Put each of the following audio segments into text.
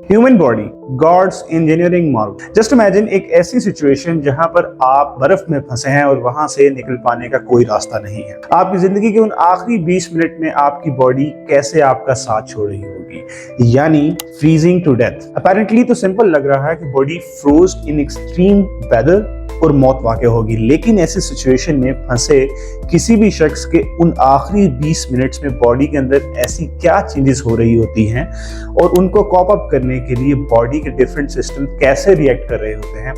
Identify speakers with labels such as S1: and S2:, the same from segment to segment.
S1: Human body god's engineering marvel. Just imagine एक ऐसी situation जहां पर आप बर्फ में फंसे हैं और वहां से निकल पाने का कोई रास्ता नहीं है। आपकी जिंदगी के उन आखिरी 20 मिनट में आपकी बॉडी कैसे आपका साथ छोड़ रही होगी, यानी फ्रीजिंग टू डेथ। अपेरेंटली तो सिंपल लग रहा है कि बॉडी फ्रोज्ड इन एक्सट्रीम वेदर और मौत वाक़ होगी, लेकिन ऐसी सिचुएशन में फंसे किसी भी शख्स के उन आखिरी 20 मिनट्स में बॉडी के अंदर ऐसी क्या चेंजेस हो रही होती हैं और उनको कॉप अप करने के लिए बॉडी के डिफरेंट सिस्टम कैसे रिएक्ट कर रहे होते हैं,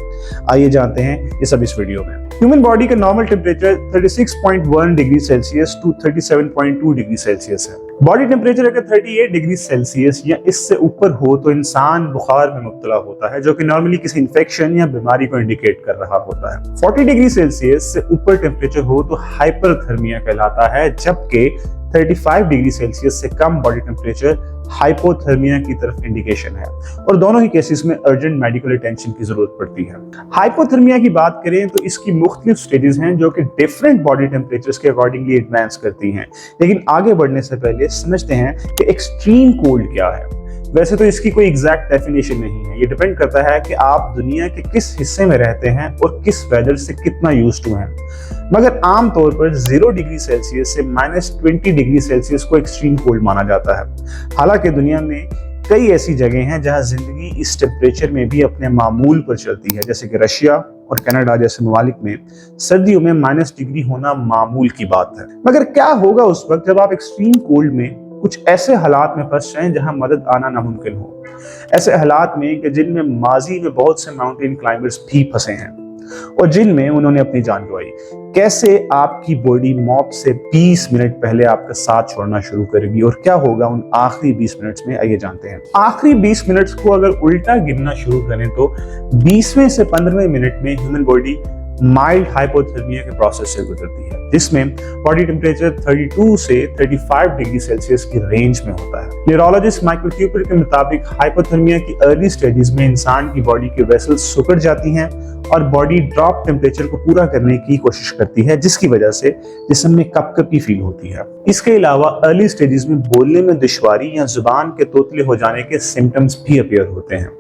S1: आइए जानते हैं ये सब इस वीडियो में। ह्यूमन बॉडी का normal temperature 36.1 degree Celsius to 37.2 degree Celsius है। बॉडी टेम्परेचर अगर 38 डिग्री सेल्सियस या इससे ऊपर हो तो इंसान बुखार में मुब्तला होता है, जो कि नॉर्मली किसी इन्फेक्शन या बीमारी को इंडिकेट कर रहा होता है। 40 डिग्री सेल्सियस से ऊपर टेम्परेचर हो तो हाइपरथर्मिया कहलाता है, जबकि 35 डिग्री सेल्सियस से कम बॉडी टेम्परेचर हाइपोथर्मिया की तरफ इंडिकेशन है और दोनों ही केसेस में अर्जेंट मेडिकल अटेंशन की जरूरत पड़ती है। हाइपोथर्मिया की बात करें तो इसकी मुख्तलिफ स्टेजेस हैं जो कि डिफरेंट बॉडी टेम्परेचर्स के अकॉर्डिंगली एडवांस करती हैं, लेकिन आगे बढ़ने से पहले समझते हैं कि एक्सट्रीम कोल्ड क्या है। वैसे तो इसकी कोई एग्जैक्ट डेफिनेशन नहीं है, ये डिपेंड करता है कि आप दुनिया के किस हिस्से में रहते हैं और किस वेदर से कितना यूज्ड टू हैं। मगर आम तौर पर 0 डिग्री सेल्सियस से -20 डिग्री सेल्सियस को एक्सट्रीम कोल्ड माना जाता है। हालांकि दुनिया में कई ऐसी जगह हैं जहां जिंदगी इस टेम्परेचर में भी अपने मामूल पर चलती है, जैसे कि रशिया और कनाडा जैसे ममालिक में सर्दियों में -डिग्री होना मामूल की बात है। मगर क्या होगा उस वक्त जब आप एक्सट्रीम कोल्ड में कुछ ऐसे हालात में फंस जाएं जहां मदद आना नामुमकिन हो, ऐसे हालात में कि जिनमें माजी में बहुत से माउंटेन क्लाइंबर्स भी फंसे हैं और जिनमें उन्होंने अपनी जान गंवाई। कैसे आपकी बॉडी मौत से 20 मिनट पहले आपका साथ छोड़ना शुरू करेगी और क्या होगा उन आखिरी 20 मिनट्स में, आइए जानते हैं। आखिरी 20 मिनट्स को अगर उल्टा गिनना शुरू करें तो 20वें से 15वें मिनट में ह्यूमन बॉडी माइल्ड हाइपोथर्मिया के प्रोसेस से गुजरती है, जिसमें बॉडी टेम्परेचर 32 से 35 डिग्री सेल्सियस की रेंज में होता है। न्यूरोलॉजिस्ट माइकल क्यूपर के मुताबिक हाइपोथर्मिया की अर्ली स्टेजेस में इंसान की बॉडी के वेसल्स सिकुड़ जाती हैं और बॉडी ड्रॉप टेम्परेचर को पूरा करने की कोशिश करती है, जिसकी वजह से जिस्म में कपकपी फील होती है। इसके अलावा अर्ली स्टेजेस में बोलने में दुश्वारी या जुबान के तोतले हो जाने के सिम्टम्स भी अपीयर होते हैं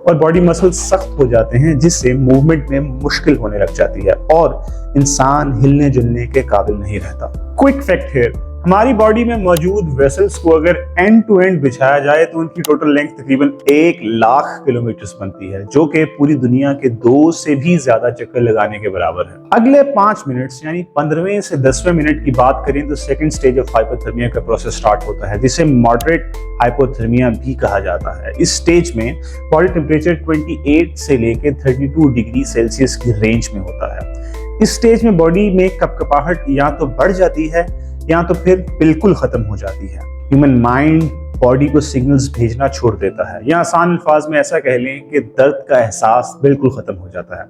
S1: और बॉडी मसल्स सख्त हो जाते हैं, जिससे मूवमेंट में मुश्किल होने लग जाती है और इंसान हिलने जुलने के काबिल नहीं रहता। क्विक फैक्ट है, हमारी बॉडी में मौजूद वेसल्स को अगर एंड टू एंड बिछाया जाए तो उनकी टोटल लेंथ तकरीबन 1 लाख किलोमीटर बनती है, जो कि पूरी दुनिया के 2 से भी ज्यादा चक्कर लगाने के बराबर है। अगले 5 मिनट्स यानी 15वें से 10वें मिनट की बात करें तो सेकंड स्टेज ऑफ हाइपोथर्मिया का प्रोसेस स्टार्ट होता है, जिसे मॉडरेट हाइपोथर्मिया भी कहा जाता है। इस स्टेज में बॉडी टेम्परेचर 28 से लेकर 32 डिग्री सेल्सियस की रेंज में होता है। इस स्टेज में बॉडी में कपकपाहट या तो बढ़ जाती है या तो फिर बिल्कुल खत्म हो जाती है। ह्यूमन माइंड बॉडी को सिग्नल्स भेजना छोड़ देता है, या आसान अल्फाज में ऐसा कह लें कि दर्द का एहसास बिल्कुल खत्म हो जाता है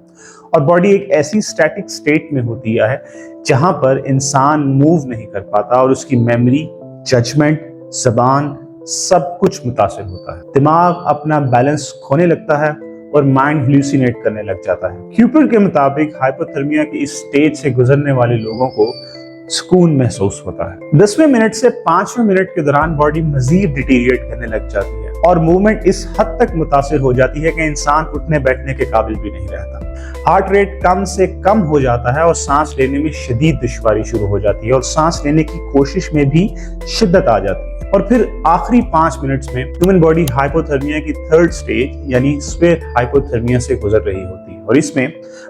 S1: और बॉडी एक ऐसी स्टैटिक स्टेट में होती है जहां पर इंसान मूव नहीं कर पाता और उसकी मेमोरी, जजमेंट, जबान सब कुछ मुतासिर होता है। दिमाग अपना बैलेंस खोने लगता है और माइंड हेलुसिनेट करने लग जाता है। क्यूपर के मुताबिक हाइपोथर्मिया की इस स्टेज से गुजरने वाले लोगों को सुकून महसूस होता है। 10वें मिनट से 5वें मिनट के दौरान बॉडी मजीद डिटीरिएट करने लग जाती है और मूवमेंट इस हद तक मुतासिर हो जाती है कि इंसान उठने बैठने के काबिल भी नहीं रहता। हार्ट रेट कम से कम हो जाता है और सांस लेने में शदीद दुश्वारी शुरू हो जाती है और सांस लेने की कोशिश में भी शिद्दत आ जाती है। और फिर आखिरी 5 मिनट्स में ह्यूमन बॉडी हाइपोथर्मिया की थर्ड स्टेज यानी स्वेट हाइपोथर्मिया से गुजर रही होती है और इसमें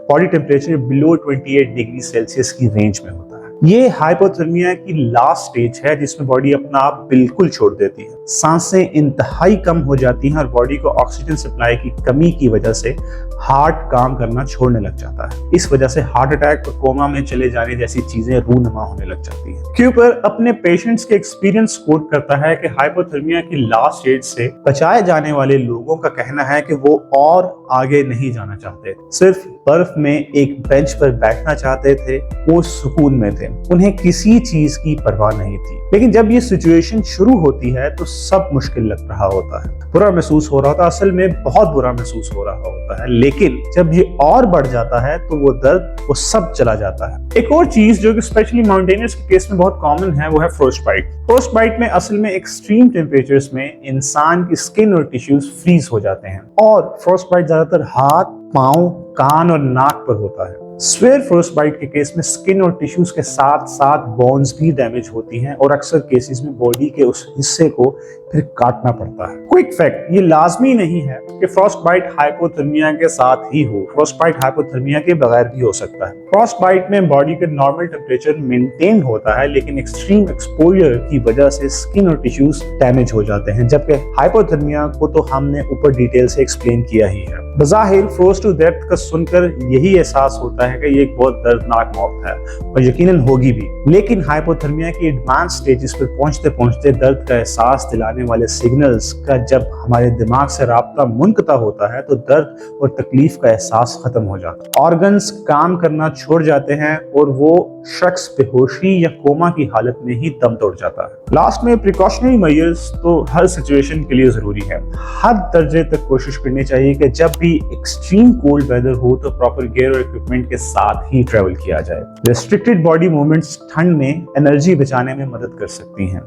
S1: body temperature below 28 degree Celsius की रेंज में होता है। ये हाइपोथर्मिया की लास्ट स्टेज है जिसमें बॉडी अपना आप बिल्कुल छोड़ देती है। सांसें इंतहाई कम हो जाती हैं और बॉडी को ऑक्सीजन सप्लाई की कमी की वजह से हार्ट काम करना छोड़ने लग जाता है। इस वजह से हार्ट अटैक और कोमा में चले जाने जैसी चीजें रूनुमा होने लग जाती है। क्यूपर अपने पेशेंट्स के एक्सपीरियंस कोट करता है कि हाइपोथर्मिया की लास्ट स्टेज से बचाए जाने वाले लोगों का कहना है कि वो और आगे नहीं जाना चाहते, सिर्फ बर्फ में एक बेंच पर बैठना चाहते थे, वो सुकून में थे, उन्हें किसी चीज की परवाह नहीं थी। लेकिन जब ये सिचुएशन शुरू होती है तो सब मुश्किल लग रहा होता है, बुरा महसूस हो रहा होता है, असल में बहुत बुरा महसूस हो रहा होता है। लेकिन जब ये और बढ़ जाता है तो वो दर्द वो सब चला जाता है। एक और चीज जो कि स्पेशली माउंटेनियर्स के केस में बहुत कॉमन है वो है फ्रोस्ट बाइट। फ्रोस्ट बाइट में असल में एक्सट्रीम टेम्परेचर्स में इंसान की स्किन और टिश्यूज फ्रीज हो जाते हैं, और फ्रोस्ट बाइट ज्यादातर हाथ, पांव, कान और नाक पर होता है। स्वेयर फ्रोस्ट बाइट के केस में स्किन और टिश्यूज के साथ साथ बोन्स भी डैमेज होती हैं, और अक्सर केसेस में बॉडी के उस हिस्से को फिर काटना पड़ता है। क्विक फैक्ट, ये लाजमी नहीं है कि फ्रॉस्ट बाइट हाइपोथर्मिया के साथ ही हो, फ्रॉस्ट बाइट हाइपोथर्मिया के बगैर भी हो सकता है। फ्रॉस्ट बाइट में बॉडी का नॉर्मल टेम्परेचर मेंटेन होता है, लेकिन एक्सट्रीम एक्सपोजर की वजह से स्किन और टिश्यूज डैमेज हो जाते हैं, जबकि हाइपोथर्मिया को तो हमने ऊपर डिटेल से एक्सप्लेन किया ही है। बज़ाहिर फ्रोस्ट टू डेथ का सुनकर यही एहसास होता है कि ये एक बहुत दर्दनाक मौत है, और यकीनन होगी भी, लेकिन हाइपोथर्मिया की एडवांस स्टेजेस पर पहुंचते पहुंचते दर्द का एहसास दिलाने वाले सिग्नल्स का जब हमारे दिमाग से राब्ता मुनक़ता होता है तो दर्द और तकलीफ का एहसास खत्म हो जाता है। ऑर्गन्स काम करना छोड़ जाते हैं और वो शख्स बेहोशी या कोमा की हालत में ही दम तोड़ जाता है। लास्ट में प्रिकॉशनरी मेजर्स तो हर सिचुएशन के लिए जरूरी है। हर दर्जे तक कोशिश करनी चाहिए कि जब भी एक्सट्रीम कोल्ड वेदर हो तो प्रॉपर गियर और इक्विपमेंट के साथ ही ट्रेवल किया जाए। रेस्ट्रिक्टेड बॉडी मूवमेंट्स ठंड में एनर्जी बचाने में मदद कर सकती हैं,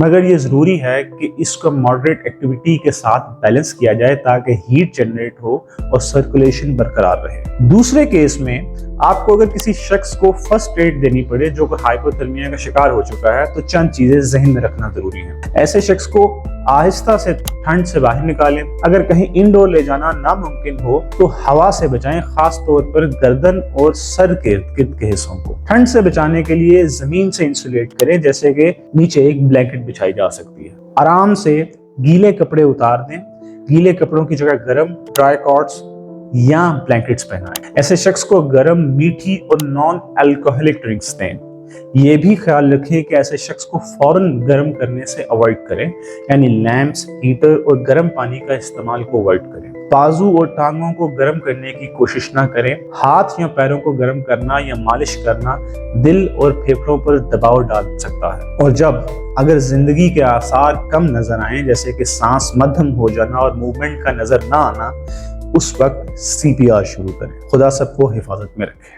S1: मगर ये जरूरी है कि इसको मॉडरेट एक्टिविटी के साथ बैलेंस किया जाए ताकि हीट जनरेट हो और सर्कुलेशन बरकरार रहे। दूसरे केस में आपको अगर किसी शख्स को फर्स्ट एड देनी पड़े जो कि हाइपोथर्मिया का शिकार हो चुका है तो चंद चीजें जहन में रखना जरूरी है। ऐसे शख्स को आहिस्ता से ठंड से बाहर निकालें। अगर कहीं इंडोर ले जाना नामुमकिन हो तो हवा से बचाएं, खास तौर पर गर्दन और सर के इर्द के हिस्सों को। ठंड से बचाने के लिए जमीन से इंसुलेट करें, जैसे कि नीचे एक ब्लैंकेट बिछाई जा सकती है। आराम से गीले कपड़े उतार दें, गीले कपड़ों की जगह गर्म ड्राई कॉट्स या ब्लैंकेट्स पहनाएं। ऐसे शख्स को गर्म, मीठी और नॉन अल्कोहलिक ड्रिंक्स दें। ये भी ख्याल रखें कि ऐसे शख्स को फौरन गर्म करने से अवॉइड करें, यानी लैंप्स, हीटर और गर्म पानी का इस्तेमाल को अवॉइड करें। बाजू और टांगों को गर्म करने की कोशिश ना करें। हाथ या पैरों को गर्म करना या मालिश करना दिल और फेफड़ों पर दबाव डाल सकता है। और जब अगर जिंदगी के आसार कम नजर आए, जैसे कि सांस मध्यम हो जाना और मूवमेंट का नजर ना आना, उस वक्त CPR शुरू करें। खुदा सबको हिफाजत में रखे।